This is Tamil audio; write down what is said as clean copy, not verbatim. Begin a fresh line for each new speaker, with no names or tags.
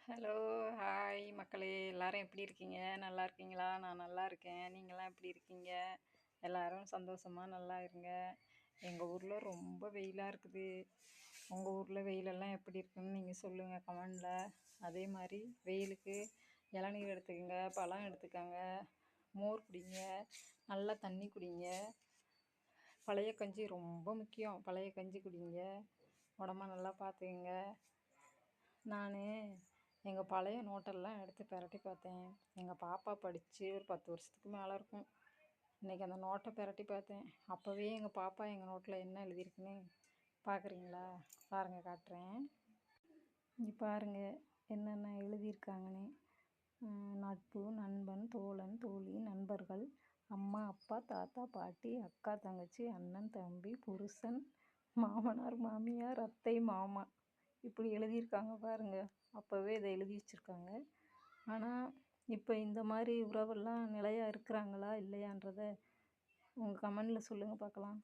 ஹலோ, ஹாய் மக்களே! எல்லாரும் எப்படி இருக்கீங்க? நல்லா இருக்கீங்களா? நான் நல்லா இருக்கேன். நீங்கலாம் எப்படி இருக்கீங்க? எல்லாரும் சந்தோஷமா நல்லா இருங்க. எங்க ஊர்ல ரொம்ப வெயிலா இருக்குது. உங்க ஊர்ல வெயிலெல்லாம் எப்படி இருக்குன்னு நீங்க சொல்லுங்க கமெண்ட்ல. அதே மாரி வெயிலுக்கு இளநீர் எடுத்துக்கங்க, பழம் எடுத்துக்கங்க, மோர் குடிங்க, நல்லா தண்ணி குடிங்க. பழைய கஞ்சி ரொம்ப முக்கியம். பழைய கஞ்சி குடிங்க. உடம்ப நல்லா பார்த்துக்கங்க. நான் எங்கள் பழைய நோட்டெல்லாம் எடுத்து பெரட்டி பார்த்தேன். எங்கள் பாப்பா படித்து ஒரு 10 வருஷத்துக்கு மேலே இருக்கும். இன்றைக்கி அந்த நோட்டை பெரட்டி பார்த்தேன். அப்போவே எங்கள் பாப்பா எங்கள் நோட்டில் என்ன எழுதியிருக்குன்னு பார்க்குறீங்களா? பாருங்கள், காட்டுறேன். இங்கே பாருங்கள் என்னென்ன எழுதியிருக்காங்கன்னு. நட்பு, நண்பன், தோழன், தோழி, நண்பர்கள், அம்மா, அப்பா, தாத்தா, பாட்டி, அக்கா, தங்கச்சி, அண்ணன், தம்பி, புருஷன், மாமனார், மாமியார், அத்தை, மாமா, இப்படி எழுதியிருக்காங்க பாருங்கள். அப்போவே இதை எழுதி வச்சுருக்காங்க. ஆனால் இப்போ இந்த மாதிரி உறவெல்லாம் நிலையாக இருக்கிறாங்களா இல்லையான்றதை உங்கள் கமெண்டில் சொல்லுங்கள் பார்க்கலாம்.